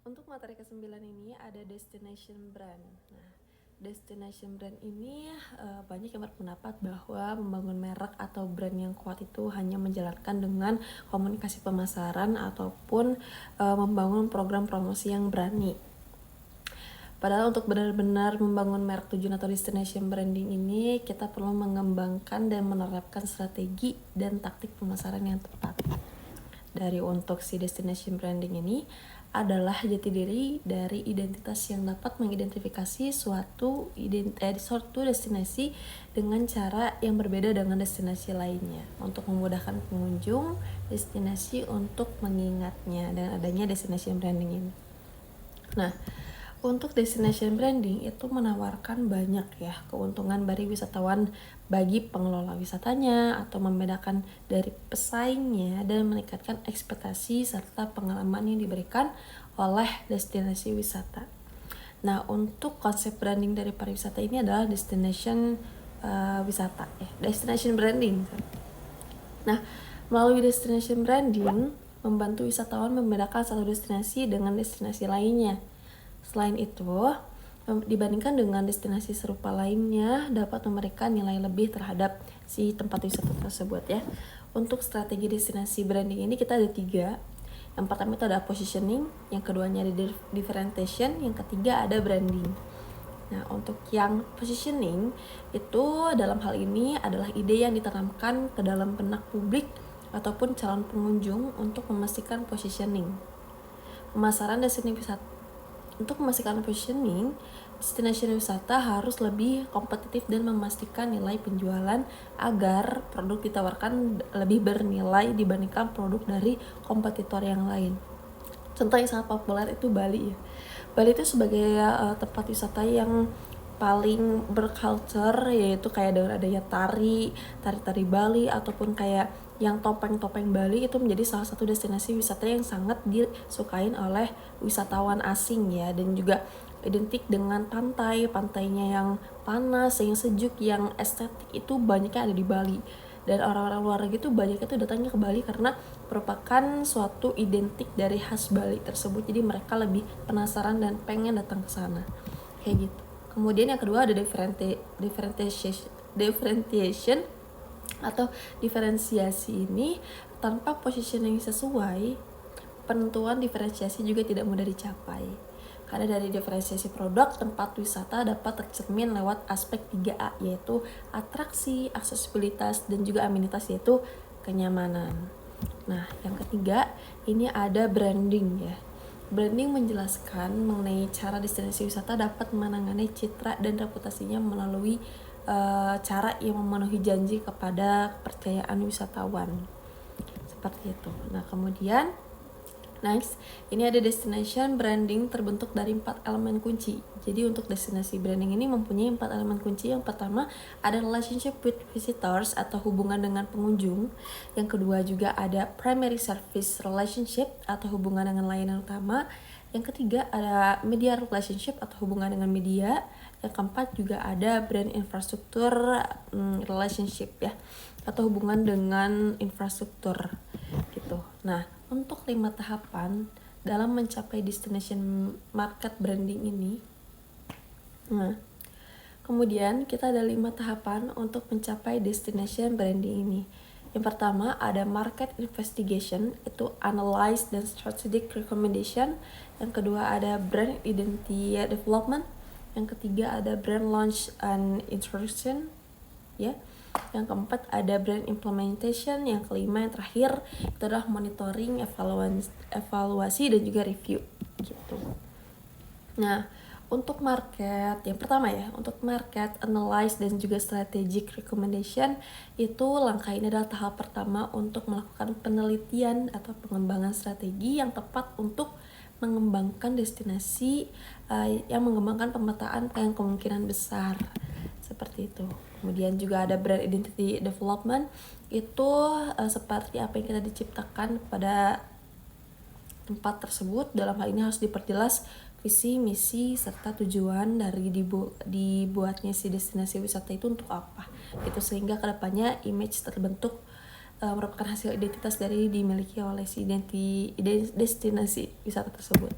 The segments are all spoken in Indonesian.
Untuk materi ke-9 ini ada destination brand. Nah, destination brand ini banyak yang berpendapat bahwa membangun merek atau brand yang kuat itu hanya menjalankan dengan komunikasi pemasaran ataupun membangun program promosi yang berani. Padahal untuk benar-benar membangun merek tujuan atau destination branding ini, kita perlu mengembangkan dan menerapkan strategi dan taktik pemasaran yang tepat. Dari untuk si destination branding ini adalah jati diri dari identitas yang dapat mengidentifikasi suatu destinasi dengan cara yang berbeda dengan destinasi lainnya untuk memudahkan pengunjung destinasi untuk mengingatnya dan adanya destination branding ini. Nah, untuk destination branding itu menawarkan banyak ya keuntungan bagi wisatawan bagi pengelola wisatanya atau membedakan dari pesaingnya dan meningkatkan ekspektasi serta pengalaman yang diberikan oleh destinasi wisata. Nah, untuk konsep branding dari pariwisata ini adalah destination destination branding. Nah, melalui destination branding membantu wisatawan membedakan satu destinasi dengan destinasi lainnya. Selain itu, dibandingkan dengan destinasi serupa lainnya dapat memberikan nilai lebih terhadap si tempat wisata tersebut ya. Untuk strategi destinasi branding ini kita ada 3. Yang pertama itu ada positioning, yang keduanya ada differentiation, yang ketiga ada branding. Nah, untuk yang positioning itu dalam hal ini adalah ide yang ditanamkan ke dalam benak publik ataupun calon pengunjung untuk memastikan positioning. Pemasaran destinasi wisata. Untuk memastikan positioning, destinasi wisata harus lebih kompetitif dan memastikan nilai penjualan agar produk ditawarkan lebih bernilai dibandingkan produk dari kompetitor yang lain. Contoh yang sangat populer itu Bali ya. Bali itu sebagai tempat wisata yang paling berculture, yaitu kayak dengan adanya tari Bali ataupun kayak yang topeng-topeng Bali itu menjadi salah satu destinasi wisata yang sangat disukain oleh wisatawan asing ya, dan juga identik dengan pantainya yang panas, yang sejuk, yang estetik itu banyaknya ada di Bali. Dan orang-orang luar negeri tuh banyaknya tuh datangnya ke Bali karena merupakan suatu identik dari khas Bali tersebut. Jadi mereka lebih penasaran dan pengen datang ke sana. Kayak gitu. Kemudian yang kedua ada differentiation atau diferensiasi ini tanpa positioning sesuai, penentuan diferensiasi juga tidak mudah dicapai. Karena dari diferensiasi produk, tempat wisata dapat tercermin lewat aspek 3A, yaitu atraksi, aksesibilitas, dan juga amenitas, yaitu kenyamanan. Nah, yang ketiga, ini ada branding ya. Branding menjelaskan mengenai cara destinasi wisata dapat menangani citra dan reputasinya melalui cara yang memenuhi janji kepada kepercayaan wisatawan. Seperti itu. Nah, kemudian next, ini ada destination branding terbentuk dari 4 elemen kunci. Jadi untuk destinasi branding ini mempunyai 4 elemen kunci. Yang pertama ada relationship with visitors atau hubungan dengan pengunjung. Yang kedua juga ada primary service relationship atau hubungan dengan layanan utama. Yang ketiga ada media relationship atau hubungan dengan media. Yang keempat juga ada brand infrastruktur relationship ya, atau hubungan dengan infrastruktur gitu. Nah, untuk 5 tahapan dalam mencapai destination market branding ini. Nah, kemudian kita ada 5 tahapan untuk mencapai destination branding ini. Yang pertama ada market investigation, itu analyze dan strategic recommendation. Yang kedua ada brand identity development. Yang ketiga ada brand launch and introduction ya. Yang keempat ada brand implementation. Yang kelima yang terakhir itu adalah monitoring, evaluasi dan juga review gitu. Nah, untuk market yang pertama ya, untuk market analyze dan juga strategic recommendation, itu langkah ini adalah tahap pertama untuk melakukan penelitian atau pengembangan strategi yang tepat untuk mengembangkan destinasi yang mengembangkan pemetaan yang kemungkinan besar seperti itu. Kemudian juga ada brand identity development, itu seperti apa yang kita diciptakan pada tempat tersebut. Dalam hal ini harus diperjelas visi, misi, serta tujuan dari dibuatnya si destinasi wisata itu untuk apa gitu, sehingga kedepannya image terbentuk merupakan hasil identitas dari dimiliki oleh si destinasi wisata tersebut.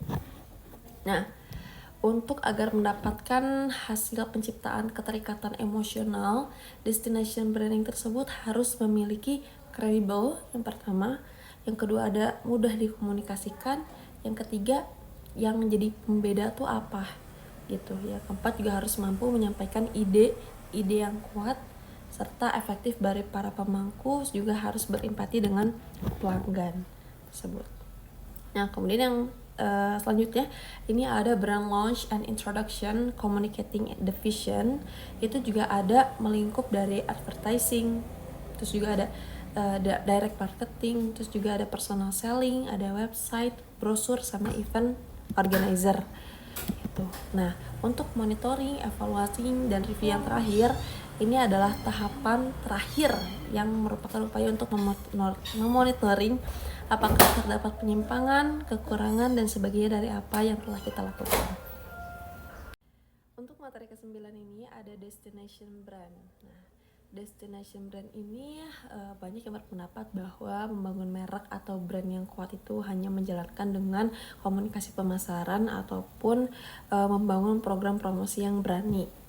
Nah, untuk agar mendapatkan hasil penciptaan keterikatan emosional, destination branding tersebut harus memiliki kredibel yang pertama, yang kedua ada mudah dikomunikasikan, yang ketiga yang menjadi pembeda tuh apa gitu ya. Keempat juga harus mampu menyampaikan ide yang kuat serta efektif dari para pemangku, juga harus berempati dengan pelanggan tersebut. Nah, kemudian yang selanjutnya ini ada brand launch and introduction, communicating the vision. Itu juga ada melingkup dari advertising, terus juga ada direct marketing, terus juga ada personal selling, ada website, brosur, sama event organizer gitu. Nah, untuk monitoring, evaluasi, dan review yang terakhir, ini adalah tahapan terakhir yang merupakan upaya untuk memonitoring apakah terdapat penyimpangan, kekurangan, dan sebagainya dari apa yang telah kita lakukan. Untuk materi ke-9 ini ada destination brand. Nah, destination brand ini banyak yang berpendapat bahwa membangun merek atau brand yang kuat itu hanya menjalankan dengan komunikasi pemasaran ataupun membangun program promosi yang berani.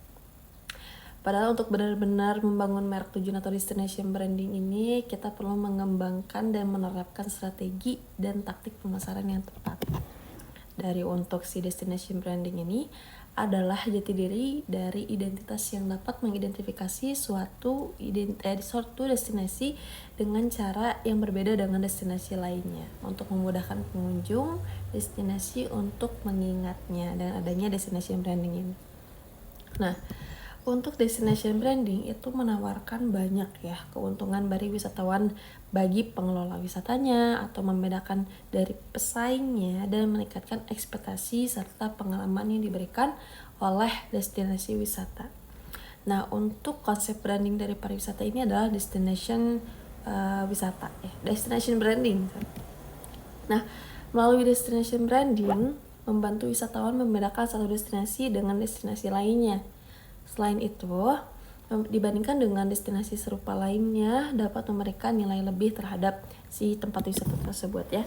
Padahal untuk benar-benar membangun merek tujuan atau destination branding ini, kita perlu mengembangkan dan menerapkan strategi dan taktik pemasaran yang tepat. Dari untuk si destination branding ini adalah jati diri dari identitas yang dapat mengidentifikasi suatu destinasi dengan cara yang berbeda dengan destinasi lainnya, untuk memudahkan pengunjung destinasi untuk mengingatnya dan adanya destination branding ini. Nah, untuk destination branding itu menawarkan banyak ya keuntungan bagi wisatawan, bagi pengelola wisatanya, atau membedakan dari pesaingnya dan meningkatkan ekspektasi serta pengalaman yang diberikan oleh destinasi wisata. Nah, untuk konsep branding dari pariwisata ini adalah destination wisata ya, destination branding. Nah, melalui destination branding membantu wisatawan membedakan satu destinasi dengan destinasi lainnya. Selain itu, dibandingkan dengan destinasi serupa lainnya, dapat memberikan nilai lebih terhadap si tempat wisata tersebut ya.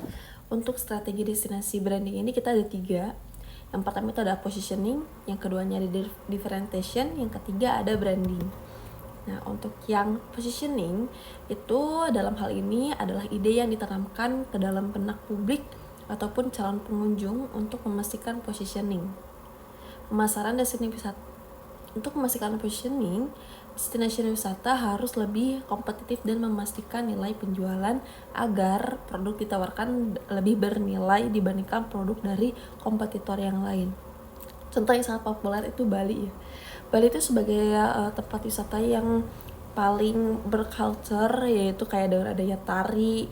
Untuk strategi destinasi branding ini kita ada 3. Yang pertama itu ada positioning, yang keduanya ada differentiation, yang ketiga ada branding. Nah, untuk yang positioning itu dalam hal ini adalah ide yang ditanamkan ke dalam benak publik ataupun calon pengunjung untuk memastikan positioning. Pemasaran destinasi wisata. Untuk memastikan positioning, destinasi wisata harus lebih kompetitif dan memastikan nilai penjualan agar produk ditawarkan lebih bernilai dibandingkan produk dari kompetitor yang lain. Contoh yang sangat populer itu Bali ya. Bali itu sebagai tempat wisata yang paling berculture, yaitu kayak dengan adanya tari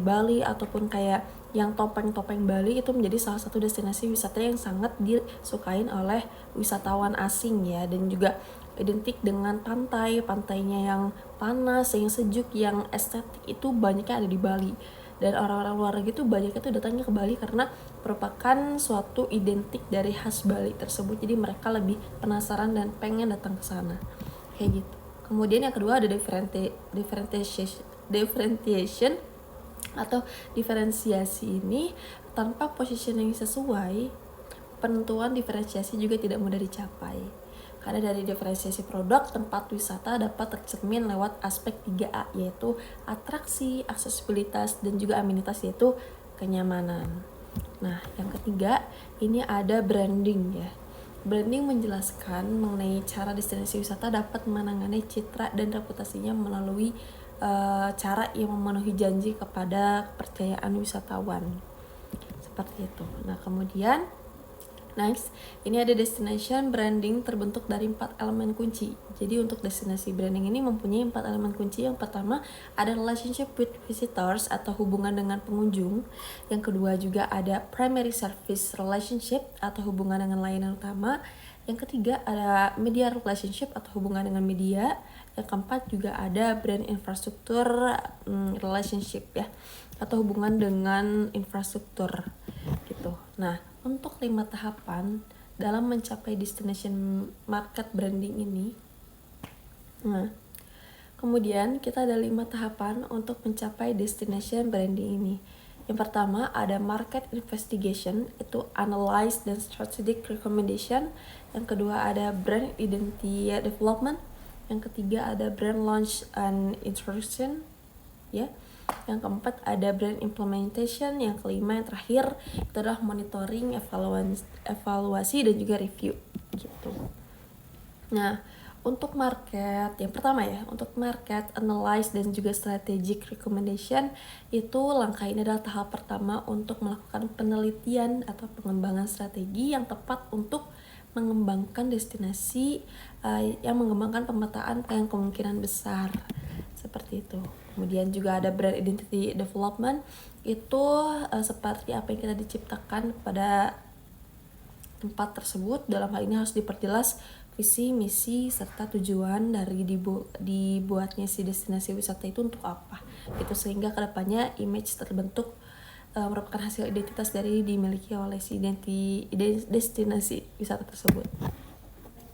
Bali ataupun kayak yang topeng-topeng Bali itu menjadi salah satu destinasi wisata yang sangat disukain oleh wisatawan asing ya, dan juga identik dengan pantainya yang panas, yang sejuk, yang estetik itu banyaknya ada di Bali. Dan orang-orang luar negeri tuh banyaknya tuh datangnya ke Bali karena merupakan suatu identik dari khas Bali tersebut. Jadi mereka lebih penasaran dan pengen datang ke sana. Kayak gitu. Kemudian yang kedua ada differentiation atau diferensiasi ini tanpa positioning sesuai, penentuan diferensiasi juga tidak mudah dicapai. Karena dari diferensiasi produk, tempat wisata dapat tercermin lewat aspek 3A, yaitu atraksi, aksesibilitas, dan juga amenitas, yaitu kenyamanan. Nah, yang ketiga, ini ada branding ya. Branding menjelaskan mengenai cara destinasi wisata dapat menangani citra dan reputasinya melalui cara yang memenuhi janji kepada kepercayaan wisatawan. Seperti itu. Nah, kemudian next, ini ada destination branding terbentuk dari 4 elemen kunci. Jadi untuk destinasi branding ini mempunyai 4 elemen kunci. Yang pertama ada relationship with visitors atau hubungan dengan pengunjung. Yang kedua juga ada primary service relationship atau hubungan dengan layanan utama. Yang ketiga ada media relationship atau hubungan dengan media. Yang keempat juga ada brand infrastruktur relationship ya, atau hubungan dengan infrastruktur gitu. Nah, untuk 5 tahapan dalam mencapai destination market branding ini. Nah, kemudian kita ada 5 tahapan untuk mencapai destination branding ini. Yang pertama ada market investigation, itu analyze dan strategic recommendation. Yang kedua ada brand identity development. Yang ketiga ada brand launch and introduction, ya. Yang keempat ada brand implementation. Yang kelima, yang terakhir itu adalah monitoring, evaluasi dan juga review gitu. Nah, untuk market, yang pertama ya, untuk market, analyze, dan juga strategic recommendation, itu langkah ini adalah tahap pertama untuk melakukan penelitian atau pengembangan strategi yang tepat untuk mengembangkan destinasi, yang mengembangkan pemetaan yang kemungkinan besar, seperti itu. Kemudian juga ada brand identity development, itu seperti apa yang kita diciptakan pada tempat tersebut. Dalam hal ini harus diperjelas visi, misi, serta tujuan dari dibuatnya si destinasi wisata itu untuk apa gitu, sehingga kedepannya image terbentuk merupakan hasil identitas dari dimiliki oleh si destinasi wisata tersebut.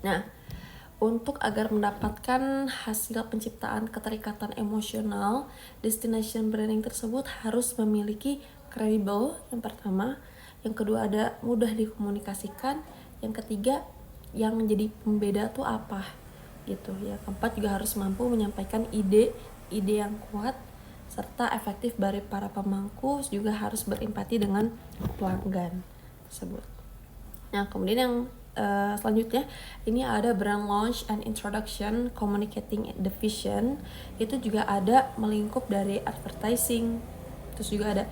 Nah, untuk agar mendapatkan hasil penciptaan keterikatan emosional, destination branding tersebut harus memiliki credible, yang pertama. Yang kedua ada mudah dikomunikasikan. Yang ketiga, yang menjadi pembeda tuh apa gitu ya. Keempat juga harus mampu menyampaikan ide yang kuat serta efektif dari para pemangku, juga harus berempati dengan pelanggan tersebut. Nah, kemudian yang selanjutnya ini ada brand launch and introduction, communicating the vision. Itu juga ada melingkup dari advertising, terus juga ada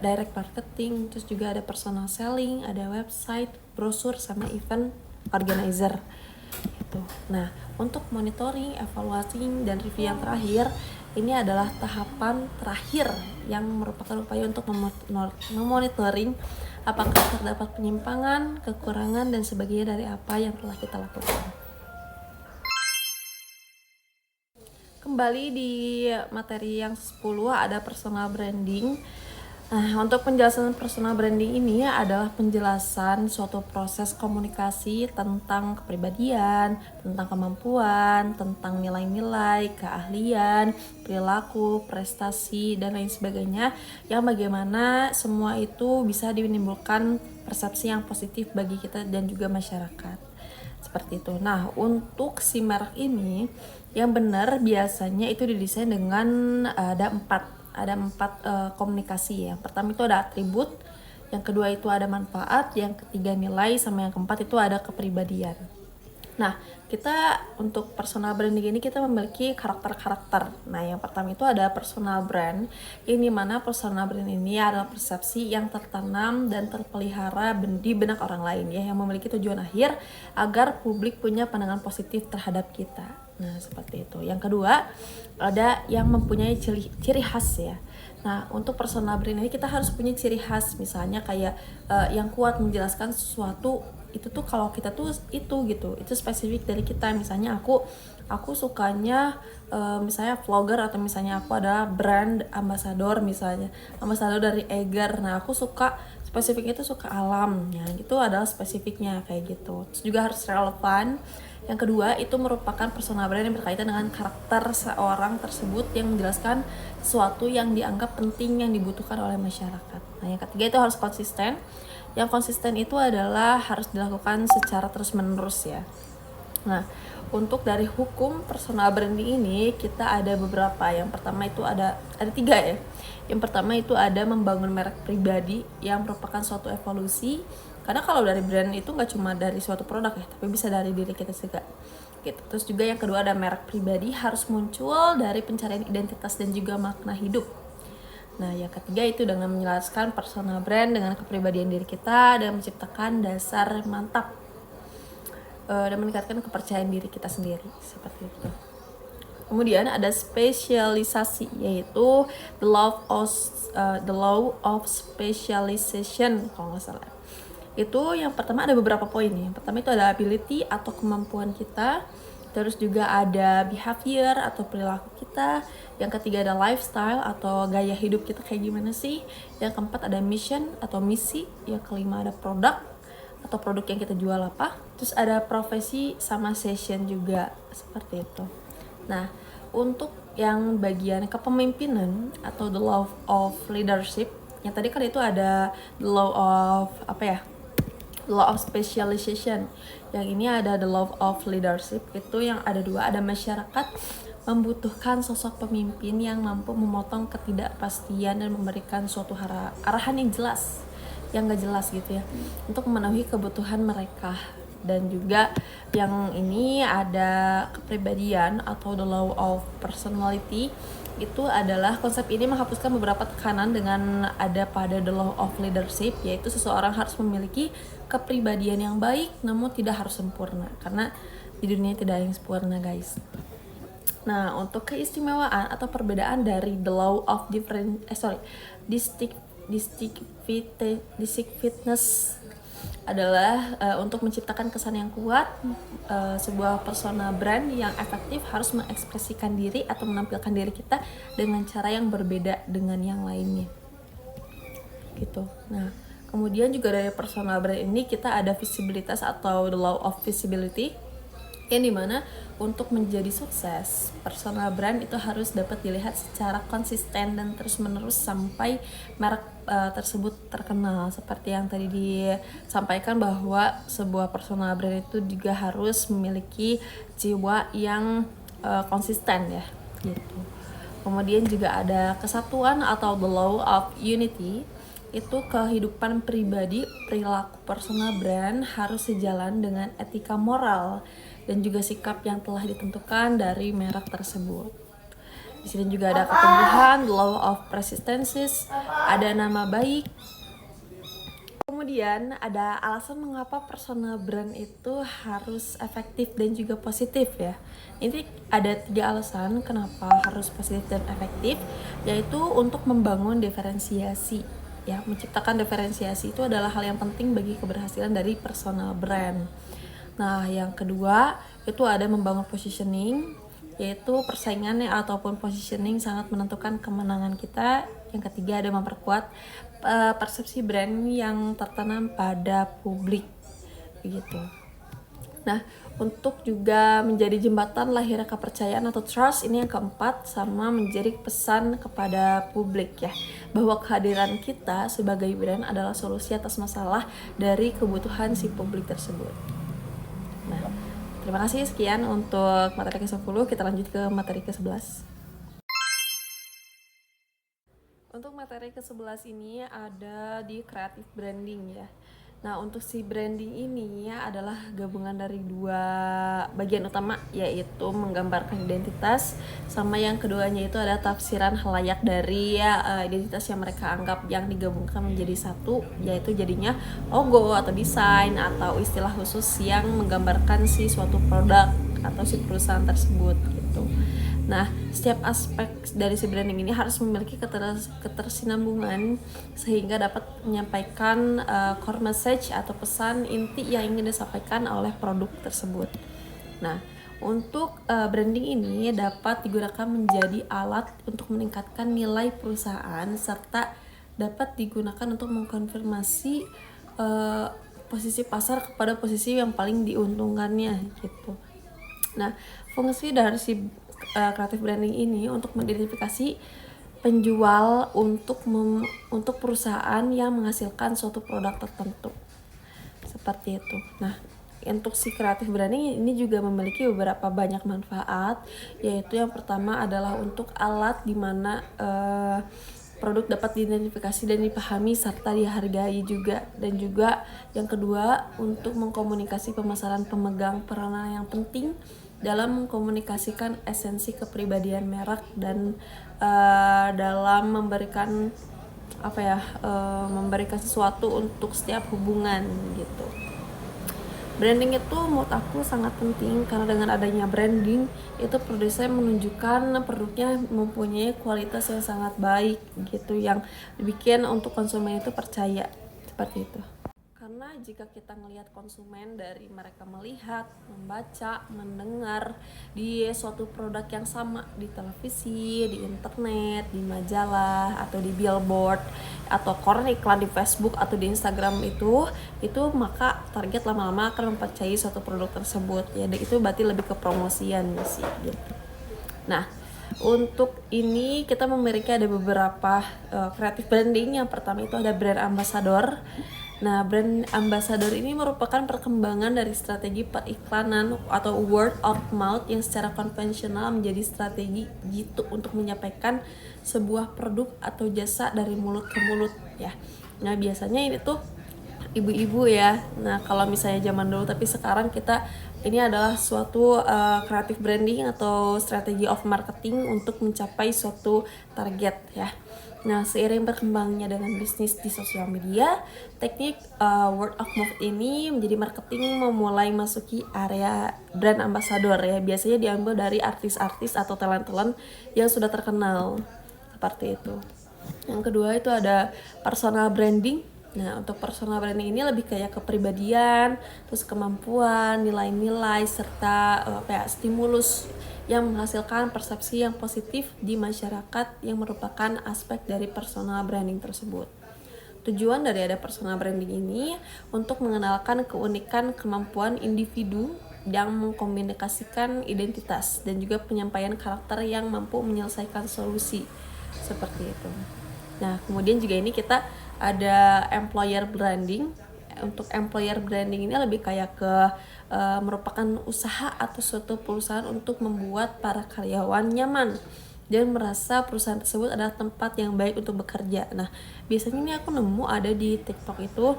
direct marketing, terus juga ada personal selling, ada website, brosur, sama event organizer gitu. Nah, untuk monitoring, evaluasi, dan review yang terakhir, ini adalah tahapan terakhir yang merupakan upaya untuk memonitoring apakah terdapat penyimpangan, kekurangan, dan sebagainya dari apa yang telah kita lakukan. Kembali di materi yang 10 ada personal branding. Nah, untuk penjelasan personal branding ini adalah penjelasan suatu proses komunikasi tentang kepribadian, tentang kemampuan, tentang nilai-nilai, keahlian, perilaku, prestasi, dan lain sebagainya, yang bagaimana semua itu bisa menimbulkan persepsi yang positif bagi kita dan juga masyarakat. Seperti itu. Nah, untuk si merek ini yang benar biasanya itu didesain dengan ada empat komunikasi. Yang pertama itu ada atribut, yang kedua itu ada manfaat, yang ketiga nilai, sama yang keempat itu ada kepribadian. Nah, kita untuk personal branding ini kita memiliki karakter-karakter. Nah, yang pertama itu ada personal brand, ini mana personal brand ini adalah persepsi yang tertanam dan terpelihara di benak orang lain ya, yang memiliki tujuan akhir agar publik punya pandangan positif terhadap kita. Nah, seperti itu. Yang kedua, ada yang mempunyai ciri khas ya. Nah, untuk personal brand ini kita harus punya ciri khas, misalnya kayak yang kuat menjelaskan sesuatu itu tuh, kalau kita tuh itu gitu, itu spesifik dari kita. Misalnya aku sukanya misalnya vlogger, atau misalnya aku adalah brand ambassador, misalnya ambassador dari Eger. Nah, aku suka spesifik itu suka alam, ya itu adalah spesifiknya kayak gitu. Terus juga harus relevan. Yang kedua itu merupakan personal brand yang berkaitan dengan karakter seorang tersebut, yang menjelaskan sesuatu yang dianggap penting yang dibutuhkan oleh masyarakat. Nah, yang ketiga itu harus konsisten. Yang konsisten itu adalah harus dilakukan secara terus-menerus ya. Nah, untuk dari hukum personal branding ini kita ada beberapa. Yang pertama itu ada 3 ya. Yang pertama itu ada membangun merek pribadi, yang merupakan suatu evolusi. Karena kalau dari brand itu nggak cuma dari suatu produk ya, tapi bisa dari diri kita juga gitu. Terus juga yang kedua ada merek pribadi, harus muncul dari pencarian identitas dan juga makna hidup. Nah, yang ketiga itu dengan menjelaskan personal brand dengan kepribadian diri kita dan menciptakan dasar mantap dan meningkatkan kepercayaan diri kita sendiri, seperti itu. Kemudian ada spesialisasi, yaitu the law of specialization kalau nggak salah. Itu yang pertama ada beberapa poin nih. Yang pertama itu ada ability atau kemampuan kita. Terus juga ada behavior atau perilaku kita. Yang ketiga ada lifestyle atau gaya hidup kita kayak gimana sih. Yang keempat ada mission atau misi. Yang kelima ada produk atau produk yang kita jual apa. Terus ada profesi sama session juga, seperti itu. Nah, untuk yang bagian kepemimpinan atau the law of leadership, Yang tadi kan itu ada the law of law of specialization. Yang ini ada the law of leadership. Itu yang ada dua, ada masyarakat membutuhkan sosok pemimpin yang mampu memotong ketidakpastian dan memberikan suatu arahan yang jelas, yang gak jelas gitu ya, untuk memenuhi kebutuhan mereka. Dan juga yang ini ada kepribadian atau the law of personality. Itu adalah konsep ini menghapuskan beberapa tekanan dengan ada pada the law of leadership, yaitu seseorang harus memiliki kepribadian yang baik namun tidak harus sempurna, karena di dunia tidak ada yang sempurna guys. Nah, untuk keistimewaan atau perbedaan dari the law of distinctiveness adalah untuk menciptakan kesan yang kuat, sebuah persona brand yang efektif harus mengekspresikan diri atau menampilkan diri kita dengan cara yang berbeda dengan yang lainnya gitu. Nah, kemudian juga dari persona brand ini kita ada visibilitas atau the law of visibility, yang dimana untuk menjadi sukses, persona brand itu harus dapat dilihat secara konsisten dan terus-menerus sampai merek tersebut terkenal. Seperti yang tadi disampaikan bahwa sebuah persona brand itu juga harus memiliki jiwa yang konsisten ya gitu. Kemudian juga ada kesatuan atau the law of unity. Itu kehidupan pribadi, perilaku persona brand harus sejalan dengan etika moral dan juga sikap yang telah ditentukan dari merek tersebut. Di sini juga ada ketumbuhan, the law of persistences, ada nama baik. Kemudian ada alasan mengapa persona brand itu harus efektif dan juga positif ya. Ini ada 3 alasan kenapa harus positif dan efektif, yaitu untuk membangun diferensiasi. Ya, menciptakan diferensiasi itu adalah hal yang penting bagi keberhasilan dari personal brand. Nah, yang kedua itu ada membangun positioning, yaitu persaingan ataupun positioning sangat menentukan kemenangan kita. Yang ketiga ada memperkuat persepsi brand yang tertanam pada publik begitu. Nah, untuk juga menjadi jembatan lahirnya kepercayaan atau trust, ini yang keempat, sama menjadi pesan kepada publik ya, bahwa kehadiran kita sebagai brand adalah solusi atas masalah dari kebutuhan si publik tersebut. Nah, terima kasih, sekian untuk materi ke-10, kita lanjut ke materi ke-11. Untuk materi ke-11 ini ada di creative branding ya. Nah, untuk si branding ini ya adalah gabungan dari 2 bagian utama, yaitu menggambarkan identitas, sama yang keduanya itu ada tafsiran halayak dari identitas yang mereka anggap, yang digabungkan menjadi satu, yaitu jadinya logo atau desain atau istilah khusus yang menggambarkan si suatu produk atau si perusahaan tersebut gitu. Nah, setiap aspek dari si branding ini harus memiliki ketersinambungan sehingga dapat menyampaikan core message atau pesan inti yang ingin disampaikan oleh produk tersebut. Nah, untuk branding ini dapat digunakan menjadi alat untuk meningkatkan nilai perusahaan serta dapat digunakan untuk mengkonfirmasi posisi pasar kepada posisi yang paling diuntungkannya gitu. Nah, fungsi dari si creative branding ini untuk mengidentifikasi penjual untuk perusahaan yang menghasilkan suatu produk tertentu seperti itu. Nah, untuk si creative branding ini juga memiliki beberapa banyak manfaat, yaitu yang pertama adalah untuk alat di mana produk dapat diidentifikasi dan dipahami serta dihargai juga, dan juga yang kedua untuk mengkomunikasi pemasaran pemegang peranan yang penting dalam mengkomunikasikan esensi kepribadian merek dan dalam memberikan memberikan sesuatu untuk setiap hubungan gitu. Branding itu menurut aku sangat penting karena dengan adanya branding itu produsen menunjukkan produknya mempunyai kualitas yang sangat baik gitu, yang dibikin untuk konsumen itu percaya seperti itu. Karena jika kita ngelihat konsumen dari mereka melihat, membaca, mendengar di suatu produk yang sama di televisi, di internet, di majalah, atau di billboard, atau koran iklan di Facebook atau di Instagram itu maka target lama-lama akan mempercayai suatu produk tersebut ya. Dan itu berarti lebih ke promosian sih gitu. Nah, untuk ini kita memiliki ada beberapa creative branding. Yang pertama itu ada brand ambassador. Nah, brand ambassador ini merupakan perkembangan dari strategi periklanan atau word of mouth yang secara konvensional menjadi strategi jitu untuk menyampaikan sebuah produk atau jasa dari mulut ke mulut ya. Nah, biasanya ini tuh ibu-ibu ya. Nah, kalau misalnya zaman dulu, tapi sekarang kita ini adalah suatu creative branding atau strategi of marketing untuk mencapai suatu target ya. Nah, seiring berkembangnya dengan bisnis di sosial media, teknik word of mouth ini menjadi marketing memulai masuki area brand ambassador ya. Biasanya diambil dari artis-artis atau talent-talent yang sudah terkenal. Seperti itu. Yang kedua itu ada personal branding. Nah, untuk personal branding ini lebih kayak kepribadian, terus kemampuan, nilai-nilai, serta stimulus yang menghasilkan persepsi yang positif di masyarakat yang merupakan aspek dari personal branding tersebut. Tujuan dari ada personal branding ini untuk mengenalkan keunikan kemampuan individu yang mengkomunikasikan identitas dan juga penyampaian karakter yang mampu menyelesaikan solusi. Seperti itu. Nah, kemudian juga ini kita ada employer branding. Untuk employer branding ini lebih kayak ke merupakan usaha atau suatu perusahaan untuk membuat para karyawan nyaman dan merasa perusahaan tersebut adalah tempat yang baik untuk bekerja. Nah, biasanya ini aku nemu ada di TikTok itu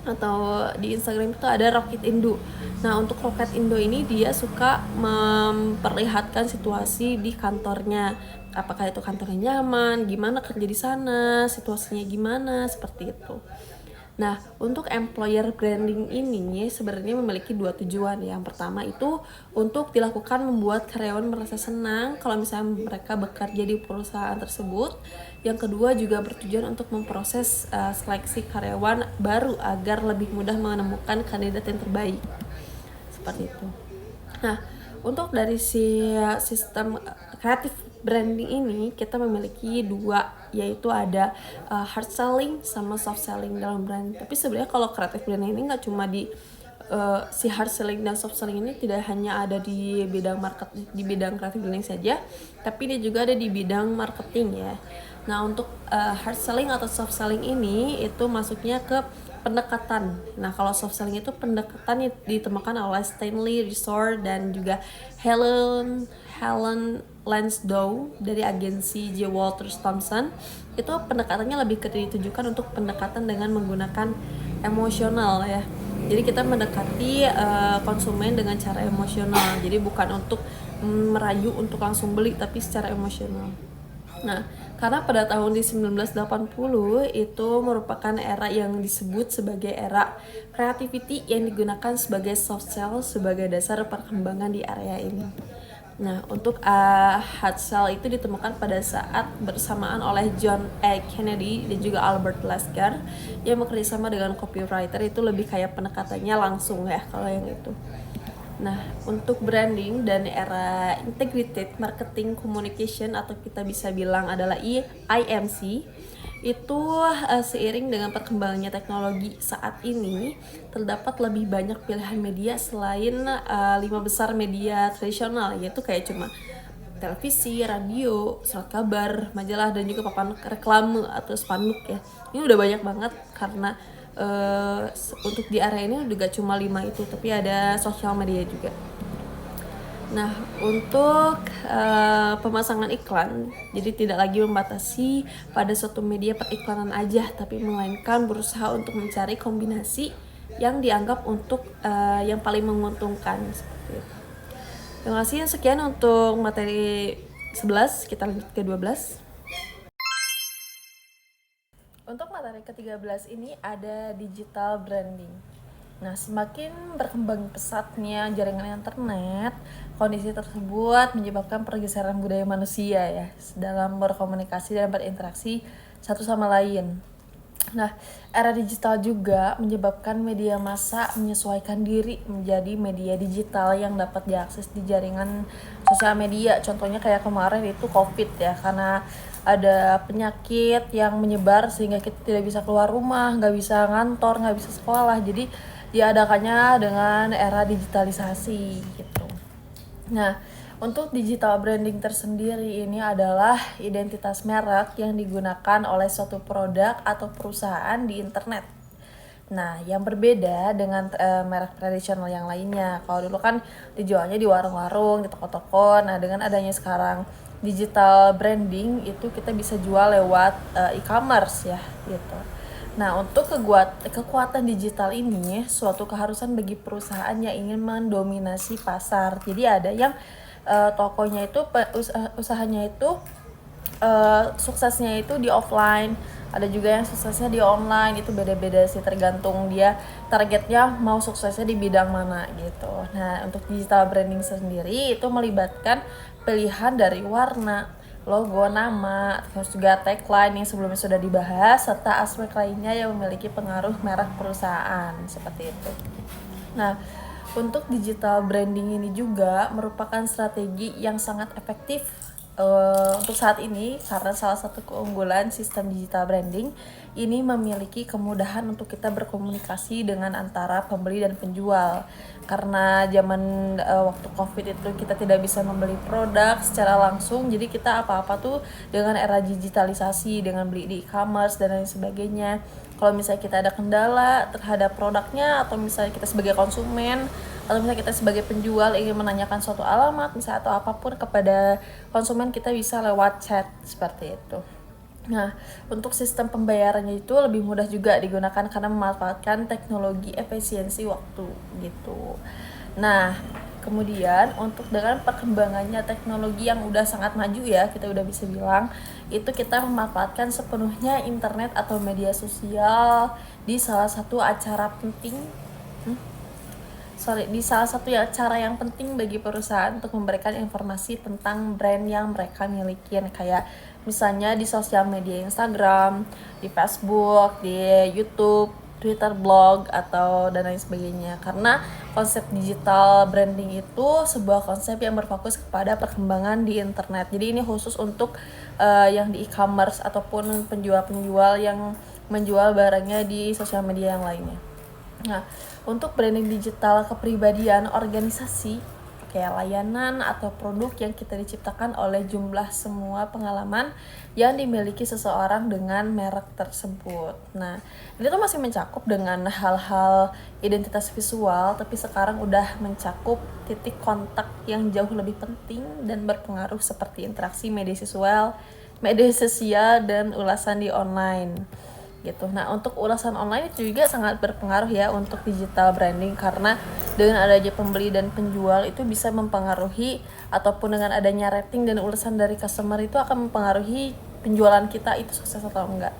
atau di Instagram itu ada Rocket Indo. Nah, untuk Rocket Indo ini dia suka memperlihatkan situasi di kantornya. Apakah itu kantornya nyaman, gimana kerja di sana, situasinya gimana, seperti itu. Nah, untuk employer branding ini sebenarnya memiliki dua tujuan. Yang pertama itu untuk dilakukan membuat karyawan merasa senang kalau misalnya mereka bekerja di perusahaan tersebut. Yang kedua juga bertujuan untuk memproses seleksi karyawan baru agar lebih mudah menemukan kandidat yang terbaik. Seperti itu. Nah, untuk dari sistem kreatif branding ini kita memiliki dua, yaitu ada hard selling sama soft selling dalam brand. Tapi sebenarnya kalau kreatif branding ini nggak cuma di si hard selling dan soft selling ini tidak hanya ada di bidang kreatif branding saja, tapi dia juga ada di bidang marketing ya. Nah, untuk hard selling atau soft selling ini itu masuknya ke pendekatan. Nah, kalau soft selling itu pendekatan yang ditemukan oleh Stanley Resort dan juga Helen Lansdowne dari agensi J. Walter Thompson. Itu pendekatannya lebih ditujukan untuk pendekatan dengan menggunakan emosional ya. Jadi kita mendekati konsumen dengan cara emosional. Jadi bukan untuk merayu untuk langsung beli, tapi secara emosional. Nah, karena pada tahun di 1980 itu merupakan era yang disebut sebagai era creativity yang digunakan sebagai soft sell sebagai dasar perkembangan di area ini. Nah, untuk hard sell itu ditemukan pada saat bersamaan oleh John A. Kennedy dan juga Albert Lasker yang bekerjasama dengan copywriter. Itu lebih kayak pendekatannya langsung ya kalau yang itu. Nah, untuk branding dan era integrated marketing communication atau kita bisa bilang adalah IMC, itu seiring dengan perkembangannya teknologi saat ini terdapat lebih banyak pilihan media selain 5 besar media tradisional, yaitu kayak cuma televisi, radio, surat kabar, majalah, dan juga papan reklame atau spanduk ya. Ini udah banyak banget karena untuk di area ini udah gak cuma 5 itu, tapi ada sosial media juga. Nah, untuk pemasangan iklan, jadi tidak lagi membatasi pada suatu media periklanan aja, tapi melainkan berusaha untuk mencari kombinasi yang dianggap untuk yang paling menguntungkan seperti itu. Terima kasih, sekian untuk materi 11, kita lanjut ke 12. Untuk materi ke-13 ini ada digital branding. Nah, semakin berkembang pesatnya jaringan internet, kondisi tersebut menyebabkan pergeseran budaya manusia ya dalam berkomunikasi dan berinteraksi satu sama lain. Nah, era digital juga menyebabkan media massa menyesuaikan diri menjadi media digital yang dapat diakses di jaringan sosial media. Contohnya kayak kemarin itu COVID ya, karena ada penyakit yang menyebar sehingga kita tidak bisa keluar rumah, nggak bisa ngantor, nggak bisa sekolah. Jadi diadakannya dengan era digitalisasi gitu. Nah, Untuk digital branding tersendiri ini adalah identitas merek yang digunakan oleh suatu produk atau perusahaan di internet. Nah, yang berbeda dengan merek tradisional yang lainnya. Kalau dulu kan dijualnya di warung-warung, di toko-toko. Nah, dengan adanya sekarang digital branding itu kita bisa jual lewat e-commerce ya, gitu. Nah, untuk kekuatan digital ini suatu keharusan bagi perusahaan yang ingin mendominasi pasar. Jadi ada yang tokonya itu usahanya itu suksesnya itu di offline, ada juga yang suksesnya di online. Itu beda-beda sih, tergantung dia targetnya mau suksesnya di bidang mana gitu. Nah, untuk digital branding sendiri itu melibatkan pilihan dari warna, logo, nama, terus juga tagline yang sebelumnya sudah dibahas, serta aspek lainnya yang memiliki pengaruh merek perusahaan seperti itu. Nah, untuk digital branding ini juga merupakan strategi yang sangat efektif untuk saat ini, karena salah satu keunggulan sistem digital branding ini memiliki kemudahan untuk kita berkomunikasi dengan antara pembeli dan penjual. Karena zaman waktu COVID itu kita tidak bisa membeli produk secara langsung, jadi kita apa-apa tuh dengan era digitalisasi, dengan beli di e-commerce dan lain sebagainya. Kalau misalnya kita ada kendala terhadap produknya, atau misalnya kita sebagai konsumen, atau misalnya kita sebagai penjual ingin menanyakan suatu alamat misalnya atau apapun kepada konsumen, kita bisa lewat chat seperti itu. Nah, untuk sistem pembayarannya itu lebih mudah juga digunakan karena memanfaatkan teknologi efisiensi waktu gitu. Nah, kemudian untuk dengan perkembangannya teknologi yang udah sangat maju ya, kita udah bisa bilang, itu kita memanfaatkan sepenuhnya internet atau media sosial di salah satu acara penting di salah satu cara yang penting bagi perusahaan untuk memberikan informasi tentang brand yang mereka miliki, kayak misalnya di sosial media Instagram, di Facebook, di YouTube, Twitter, blog, atau dan lain sebagainya. Karena konsep digital branding itu sebuah konsep yang berfokus kepada perkembangan di internet. Jadi ini khusus untuk yang di e-commerce ataupun penjual-penjual yang menjual barangnya di sosial media yang lainnya. Nah, untuk branding digital kepribadian organisasi, kayak layanan atau produk yang kita diciptakan oleh jumlah semua pengalaman yang dimiliki seseorang dengan merek tersebut. Nah, ini tuh masih mencakup dengan hal-hal identitas visual, tapi sekarang udah mencakup titik kontak yang jauh lebih penting dan berpengaruh seperti interaksi media sosial, dan ulasan di online gitu. Nah, untuk ulasan online itu juga sangat berpengaruh ya untuk digital branding, karena dengan adanya pembeli dan penjual itu bisa mempengaruhi, ataupun dengan adanya rating dan ulasan dari customer itu akan mempengaruhi penjualan kita itu sukses atau enggak,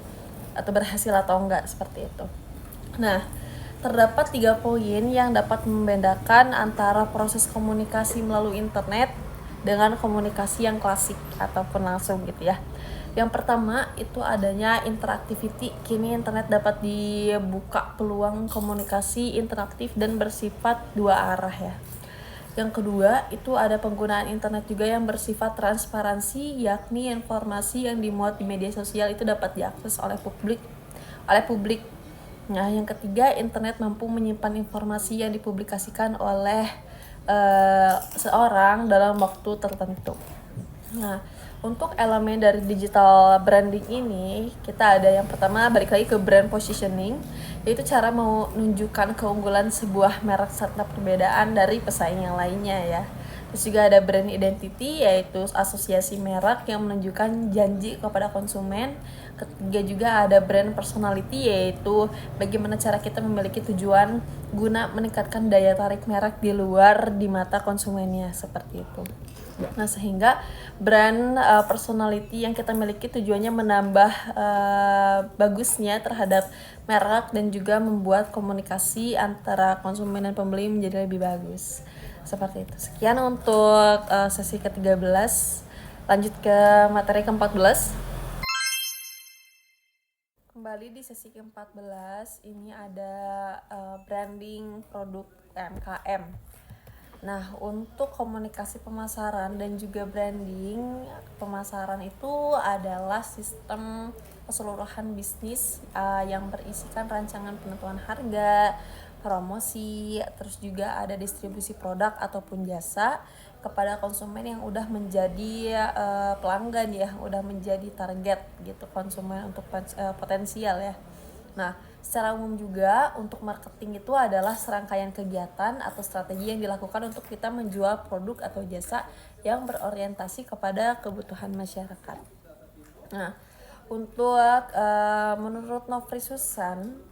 atau berhasil atau enggak, seperti itu. Nah, terdapat 3 poin yang dapat membedakan antara proses komunikasi melalui internet dengan komunikasi yang klasik ataupun langsung gitu ya. Yang pertama itu adanya interactivity. Kini internet dapat dibuka peluang komunikasi interaktif dan bersifat dua arah ya. Yang kedua itu ada penggunaan internet juga yang bersifat transparansi, yakni informasi yang dimuat di media sosial itu dapat diakses oleh publik. Nah, yang ketiga, internet mampu menyimpan informasi yang dipublikasikan oleh seorang dalam waktu tertentu. Nah, untuk elemen dari digital branding ini, kita ada yang pertama, balik lagi ke brand positioning, yaitu cara menunjukkan keunggulan sebuah merek serta perbedaan dari pesaing yang lainnya ya. Terus juga ada brand identity, yaitu asosiasi merek yang menunjukkan janji kepada konsumen. Ketiga juga ada brand personality, yaitu bagaimana cara kita memiliki tujuan guna meningkatkan daya tarik merek di luar di mata konsumennya, seperti itu. Nah, sehingga brand personality yang kita miliki tujuannya menambah bagusnya terhadap merek dan juga membuat komunikasi antara konsumen dan pembeli menjadi lebih bagus. Seperti itu. Sekian untuk sesi ke-13. Lanjut ke materi ke-14. Kembali di sesi ke-14, ini ada branding produk UMKM. Nah, untuk komunikasi pemasaran dan juga branding pemasaran itu adalah sistem keseluruhan bisnis yang berisikan rancangan penentuan harga, promosi, terus juga ada distribusi produk ataupun jasa kepada konsumen yang udah menjadi pelanggan ya, udah menjadi target gitu konsumen untuk potensial ya. Nah, secara umum juga untuk marketing itu adalah serangkaian kegiatan atau strategi yang dilakukan untuk kita menjual produk atau jasa yang berorientasi kepada kebutuhan masyarakat. Nah, menurut Nofri Susan,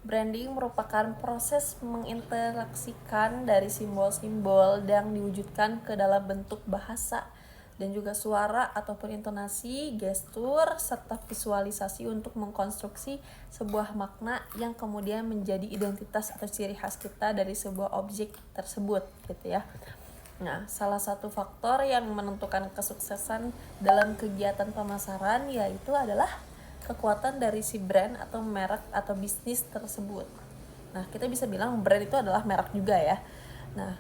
branding merupakan proses menginteraksikan dari simbol-simbol yang diwujudkan ke dalam bentuk bahasa dan juga suara ataupun intonasi, gestur, serta visualisasi untuk mengkonstruksi sebuah makna yang kemudian menjadi identitas atau ciri khas kita dari sebuah objek tersebut gitu ya. Nah, salah satu faktor yang menentukan kesuksesan dalam kegiatan pemasaran yaitu adalah kekuatan dari si brand atau merek atau bisnis tersebut. Nah, kita bisa bilang brand itu adalah merek juga ya. Nah,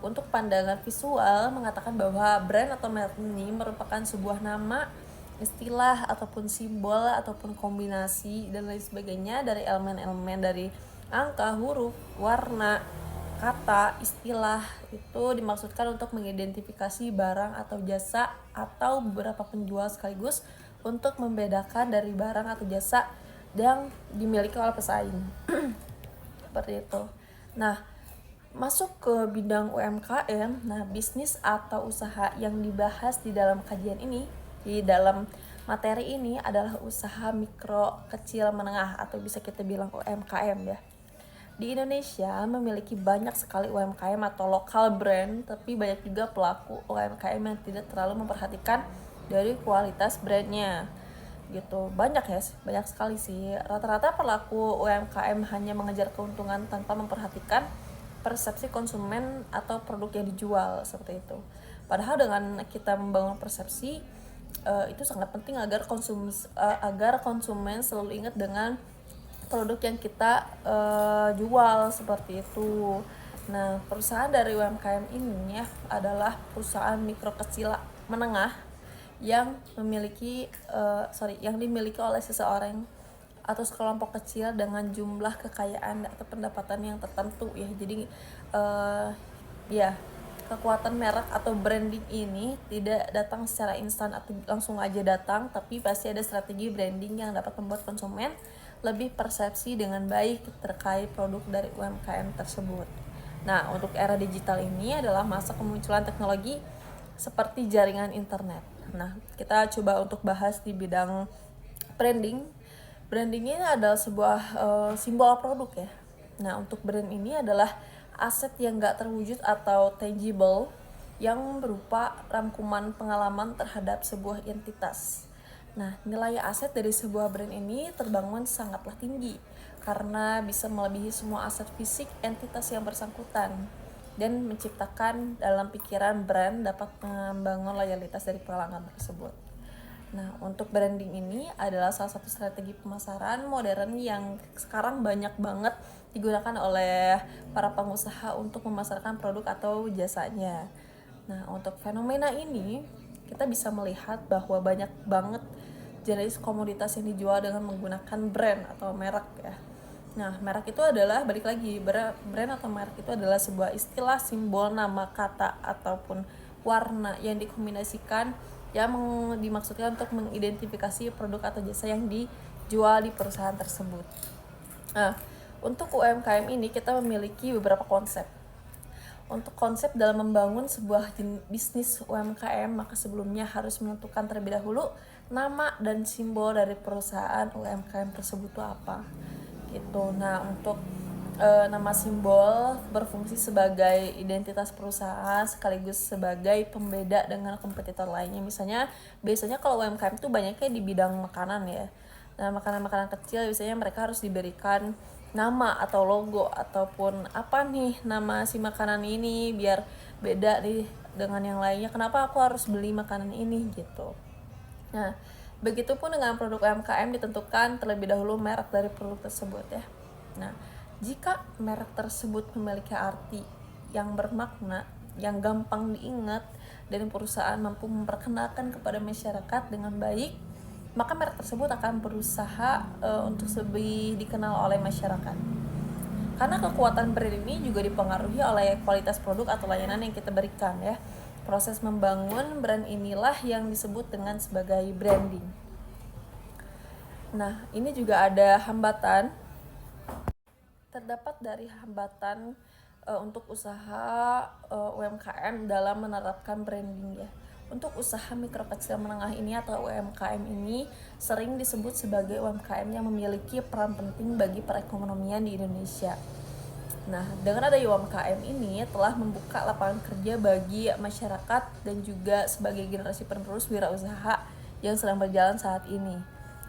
untuk pandangan visual mengatakan bahwa brand atau merek ini merupakan sebuah nama, istilah ataupun simbol ataupun kombinasi dan lain sebagainya dari elemen-elemen dari angka, huruf, warna, kata, istilah itu dimaksudkan untuk mengidentifikasi barang atau jasa atau beberapa penjual sekaligus untuk membedakan dari barang atau jasa yang dimiliki oleh pesaing. Seperti itu. Nah, masuk ke bidang UMKM, nah bisnis atau usaha yang dibahas di dalam kajian ini, di dalam materi ini adalah usaha mikro, kecil, menengah atau bisa kita bilang UMKM ya. Di Indonesia memiliki banyak sekali UMKM atau lokal brand, tapi banyak juga pelaku UMKM yang tidak terlalu memperhatikan dari kualitas brandnya gitu. Banyak sekali sih. Rata-rata pelaku UMKM hanya mengejar keuntungan tanpa memperhatikan persepsi konsumen atau produk yang dijual seperti itu. Padahal dengan kita membangun persepsi itu sangat penting agar konsumen selalu ingat dengan produk yang kita jual seperti itu. Nah, perusahaan dari UMKM ini ya adalah perusahaan mikro kecil menengah yang dimiliki oleh seseorang atau sekelompok kecil dengan jumlah kekayaan atau pendapatan yang tertentu ya. Jadi kekuatan merek atau branding ini tidak datang secara instan atau langsung aja datang, tapi pasti ada strategi branding yang dapat membuat konsumen lebih persepsi dengan baik terkait produk dari UMKM tersebut. Nah, untuk era digital ini adalah masa kemunculan teknologi seperti jaringan internet. Nah, kita coba untuk bahas di bidang branding. Branding ini adalah sebuah simbol produk ya. Nah, untuk brand ini adalah aset yang gak terwujud atau tangible yang berupa rangkuman pengalaman terhadap sebuah entitas. Nah, nilai aset dari sebuah brand ini terbangun sangatlah tinggi karena bisa melebihi semua aset fisik entitas yang bersangkutan dan menciptakan dalam pikiran brand dapat membangun loyalitas dari pelanggan tersebut. Nah, untuk branding ini adalah salah satu strategi pemasaran modern yang sekarang banyak banget digunakan oleh para pengusaha untuk memasarkan produk atau jasanya. Nah, untuk fenomena ini kita bisa melihat bahwa banyak banget jenis komoditas yang dijual dengan menggunakan brand atau merek ya. Nah, merek itu adalah, balik lagi, brand atau merek itu adalah sebuah istilah, simbol, nama, kata, ataupun warna yang dikombinasikan yang dimaksudkan untuk mengidentifikasi produk atau jasa yang dijual di perusahaan tersebut. Nah, untuk UMKM ini kita memiliki beberapa konsep. Untuk konsep dalam membangun sebuah bisnis UMKM, maka sebelumnya harus menentukan terlebih dahulu nama dan simbol dari perusahaan UMKM tersebut itu apa gitu. Nah, untuk nama simbol berfungsi sebagai identitas perusahaan sekaligus sebagai pembeda dengan kompetitor lainnya. Biasanya kalau UMKM itu banyaknya di bidang makanan ya. Nah, makanan-makanan kecil biasanya mereka harus diberikan nama atau logo ataupun apa nih nama si makanan ini biar beda nih dengan yang lainnya. Kenapa aku harus beli makanan ini gitu. Nah, begitupun dengan produk UMKM ditentukan terlebih dahulu merek dari produk tersebut ya. Nah, jika merek tersebut memiliki arti yang bermakna, yang gampang diingat, dan perusahaan mampu memperkenalkan kepada masyarakat dengan baik, maka merek tersebut akan berusaha untuk lebih dikenal oleh masyarakat. Karena kekuatan brand ini juga dipengaruhi oleh kualitas produk atau layanan yang kita berikan ya. Proses membangun brand inilah yang disebut dengan sebagai branding. Nah, ini juga ada hambatan. Terdapat dari hambatan untuk usaha UMKM dalam menerapkan branding ya. Untuk usaha mikro kecil menengah ini atau UMKM ini sering disebut sebagai UMKM yang memiliki peran penting bagi perekonomian di Indonesia. Nah, dengan ada UMKM ini telah membuka lapangan kerja bagi masyarakat dan juga sebagai generasi penerus wirausaha yang sedang berjalan saat ini.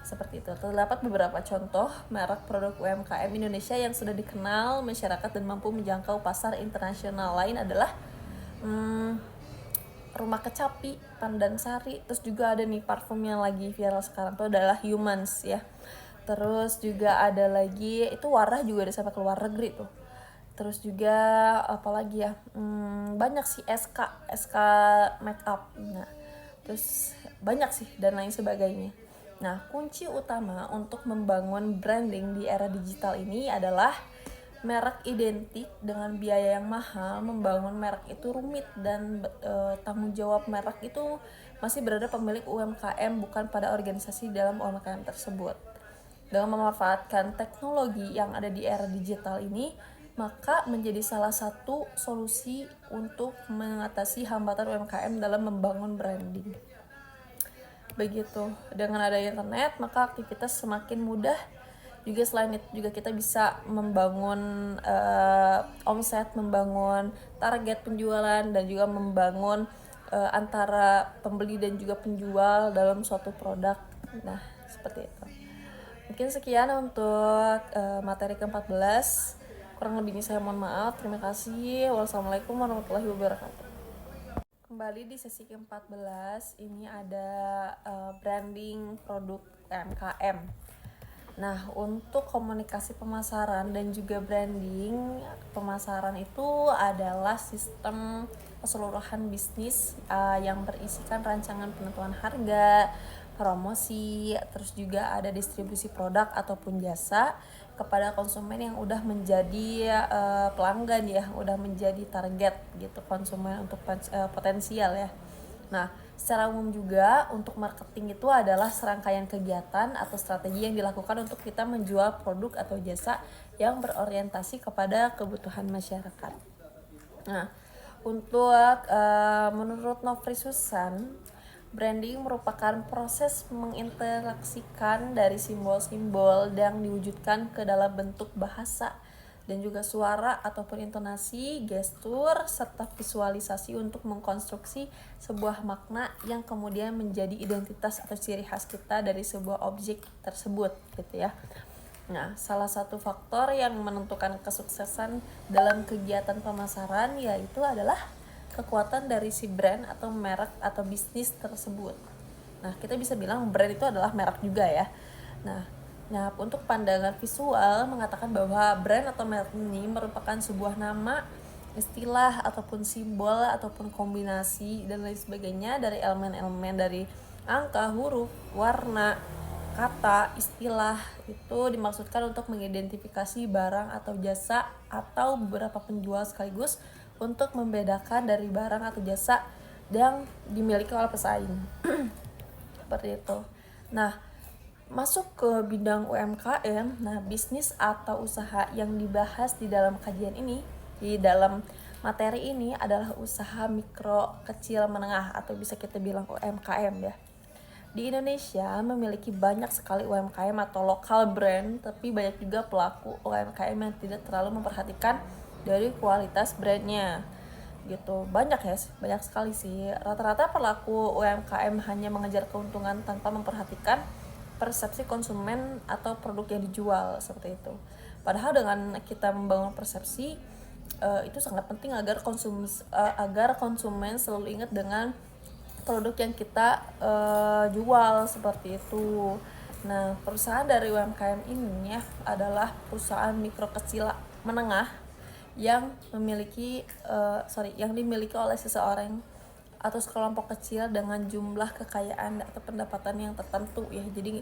Seperti itu. Terdapat beberapa contoh merek produk UMKM Indonesia yang sudah dikenal masyarakat dan mampu menjangkau pasar internasional. Lain adalah Rumah Kecapi, Pandan Sari, terus juga ada nih parfum yang lagi viral sekarang itu adalah Humans ya. Terus juga ada lagi itu Warah juga ada sampai ke luar negeri tuh. Terus juga apalagi ya, banyak sih SK makeup. Nah, terus banyak sih dan lain sebagainya. Nah, kunci utama untuk membangun branding di era digital ini adalah merek identik dengan biaya yang mahal. Membangun merek itu rumit dan tanggung jawab merek itu masih berada pemilik UMKM, bukan pada organisasi dalam UMKM tersebut. Dengan memanfaatkan teknologi yang ada di era digital ini, maka menjadi salah satu solusi untuk mengatasi hambatan UMKM dalam membangun branding. Begitu, dengan ada internet, maka aktivitas semakin mudah. Juga selain itu juga kita bisa membangun omset, membangun target penjualan, dan juga membangun antara pembeli dan juga penjual dalam suatu produk. Nah, seperti itu. Mungkin sekian untuk materi ke-14. Kurang lebihnya saya mohon maaf. Terima kasih. Wassalamualaikum warahmatullahi wabarakatuh. Kembali di sesi ke-14, ini ada branding produk UMKM. Nah, untuk komunikasi pemasaran dan juga branding pemasaran itu adalah sistem keseluruhan bisnis yang berisikan rancangan penentuan harga, promosi, terus juga ada distribusi produk ataupun jasa kepada konsumen yang udah menjadi pelanggan ya, udah menjadi target gitu konsumen untuk potensial ya. Nah, secara umum juga untuk marketing itu adalah serangkaian kegiatan atau strategi yang dilakukan untuk kita menjual produk atau jasa yang berorientasi kepada kebutuhan masyarakat. Nah, untuk menurut Nofri Susan, branding merupakan proses menginteraksikan dari simbol-simbol yang diwujudkan ke dalam bentuk bahasa dan juga suara ataupun intonasi, gestur, serta visualisasi untuk mengkonstruksi sebuah makna yang kemudian menjadi identitas atau ciri khas kita dari sebuah objek tersebut gitu ya. Nah, salah satu faktor yang menentukan kesuksesan dalam kegiatan pemasaran yaitu adalah kekuatan dari si brand atau merek atau bisnis tersebut. Nah, kita bisa bilang brand itu adalah merek juga ya. Nah, untuk pandangan visual mengatakan bahwa brand atau merek ini merupakan sebuah nama, istilah ataupun simbol ataupun kombinasi dan lain sebagainya dari elemen-elemen dari angka, huruf, warna, kata, istilah itu dimaksudkan untuk mengidentifikasi barang atau jasa atau beberapa penjual sekaligus untuk membedakan dari barang atau jasa yang dimiliki oleh pesaing. Seperti itu. Nah, masuk ke bidang UMKM, nah bisnis atau usaha yang dibahas di dalam kajian ini, di dalam materi ini adalah usaha mikro kecil menengah atau bisa kita bilang UMKM ya. Di Indonesia memiliki banyak sekali UMKM atau lokal brand, tapi banyak juga pelaku UMKM yang tidak terlalu memperhatikan dari kualitas brandnya gitu. Banyak sekali sih. Rata-rata pelaku UMKM hanya mengejar keuntungan tanpa memperhatikan persepsi konsumen atau produk yang dijual seperti itu. Padahal dengan kita membangun persepsi itu sangat penting agar konsumen selalu ingat dengan produk yang kita jual seperti itu. Nah, perusahaan dari UMKM ini ya adalah perusahaan mikro kecil menengah yang dimiliki oleh seseorang atau sekelompok kecil dengan jumlah kekayaan atau pendapatan yang tertentu ya. Jadi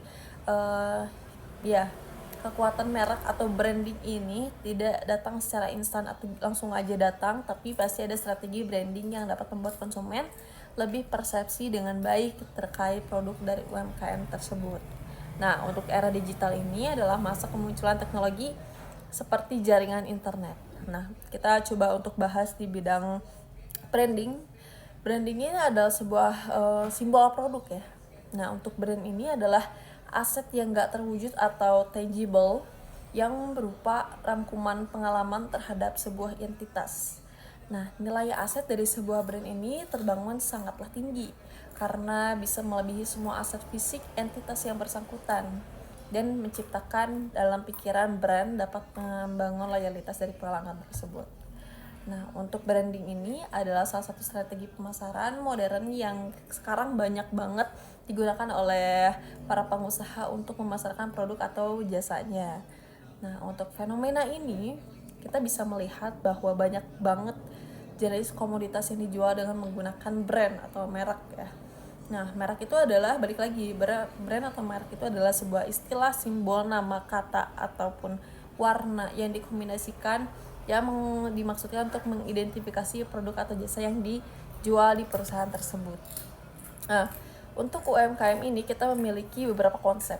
kekuatan merek atau branding ini tidak datang secara instan atau langsung aja datang, tapi pasti ada strategi branding yang dapat membuat konsumen lebih persepsi dengan baik terkait produk dari UMKM tersebut. Nah, untuk era digital ini adalah masa kemunculan teknologi seperti jaringan internet. Nah, kita coba untuk bahas di bidang branding. Branding ini adalah sebuah simbol produk ya. Nah, untuk brand ini adalah aset yang gak terwujud atau tangible yang berupa rangkuman pengalaman terhadap sebuah entitas. Nah, nilai aset dari sebuah brand ini terbangun sangatlah tinggi karena bisa melebihi semua aset fisik entitas yang bersangkutan dan menciptakan dalam pikiran brand dapat membangun loyalitas dari pelanggan tersebut. Nah, untuk branding ini adalah salah satu strategi pemasaran modern yang sekarang banyak banget digunakan oleh para pengusaha untuk memasarkan produk atau jasanya. Nah, untuk fenomena ini kita bisa melihat bahwa banyak banget jenis komoditas yang dijual dengan menggunakan brand atau merek ya. Nah, merek itu adalah, balik lagi, brand atau merek itu adalah sebuah istilah, simbol, nama, kata, ataupun warna yang dikombinasikan yang dimaksudkan untuk mengidentifikasi produk atau jasa yang dijual di perusahaan tersebut. Nah, untuk UMKM ini kita memiliki beberapa konsep.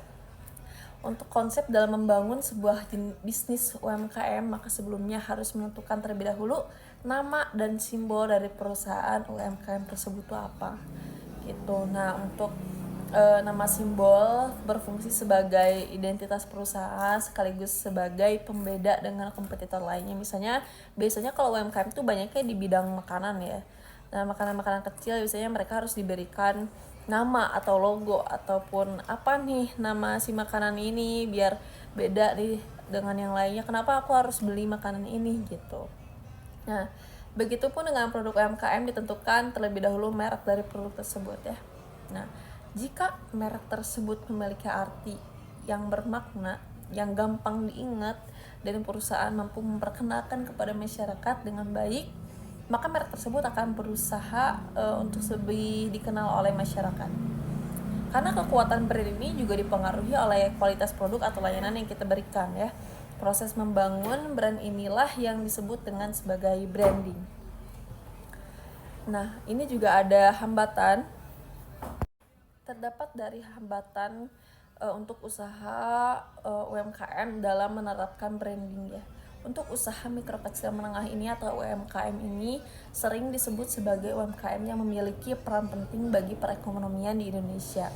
Untuk konsep dalam membangun sebuah bisnis UMKM, maka sebelumnya harus menentukan terlebih dahulu nama dan simbol dari perusahaan UMKM tersebut itu apa. Gitu. Nah, untuk nama simbol berfungsi sebagai identitas perusahaan sekaligus sebagai pembeda dengan kompetitor lainnya. Misalnya, biasanya kalau UMKM itu banyaknya di bidang makanan ya. Nah, makanan-makanan kecil biasanya mereka harus diberikan nama atau logo ataupun apa nih nama si makanan ini biar beda nih dengan yang lainnya. Kenapa aku harus beli makanan ini gitu. Nah, begitupun dengan produk UMKM ditentukan terlebih dahulu merek dari produk tersebut ya. Nah, jika merek tersebut memiliki arti yang bermakna, yang gampang diingat, dan perusahaan mampu memperkenalkan kepada masyarakat dengan baik, maka merek tersebut akan berusaha untuk lebih dikenal oleh masyarakat. Karena kekuatan brand ini juga dipengaruhi oleh kualitas produk atau layanan yang kita berikan ya. Proses membangun brand inilah yang disebut dengan sebagai branding. Nah, ini juga ada hambatan. Terdapat dari hambatan untuk usaha UMKM dalam menerapkan branding ya. Untuk usaha mikro kecil menengah ini atau UMKM ini sering disebut sebagai UMKM yang memiliki peran penting bagi perekonomian di Indonesia.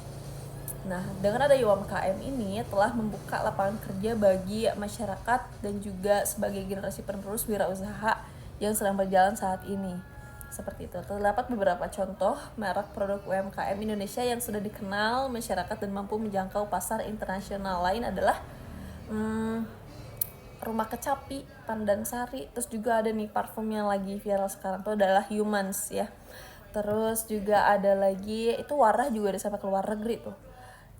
Nah, dengan adanya UMKM ini telah membuka lapangan kerja bagi masyarakat dan juga sebagai generasi penerus wirausaha yang sedang berjalan saat ini. Seperti itu. Terdapat beberapa contoh merek produk UMKM Indonesia yang sudah dikenal masyarakat dan mampu menjangkau pasar internasional. Lain adalah Rumah Kecapi, Pandan Sari, terus juga ada nih parfum yang lagi viral sekarang tuh adalah Humans ya. Terus juga ada lagi itu Warah juga ada sampai ke luar negeri tuh.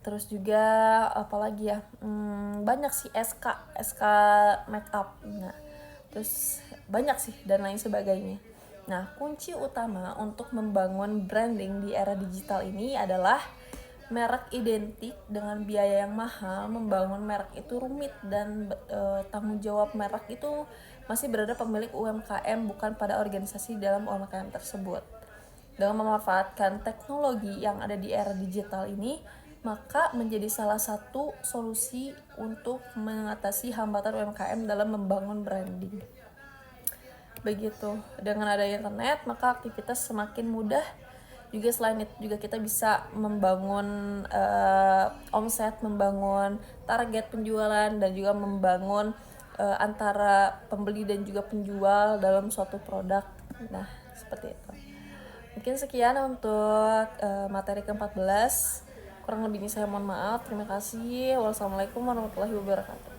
Terus juga apalagi ya, banyak sih SK makeup. Nah, terus banyak sih dan lain sebagainya. Nah, kunci utama untuk membangun branding di era digital ini adalah merek identik dengan biaya yang mahal. Membangun merek itu rumit dan tanggung jawab merek itu masih berada pemilik UMKM, bukan pada organisasi dalam UMKM tersebut. Dengan memanfaatkan teknologi yang ada di era digital ini, maka menjadi salah satu solusi untuk mengatasi hambatan UMKM dalam membangun branding. Begitu, dengan adanya internet maka aktivitas semakin mudah. Juga selain itu juga kita bisa membangun omset, membangun target penjualan, dan juga membangun antara pembeli dan juga penjual dalam suatu produk. Nah, seperti itu. Mungkin sekian untuk materi ke-14. Kurang lebihnya saya mohon maaf. Terima kasih. Wassalamualaikum warahmatullahi wabarakatuh.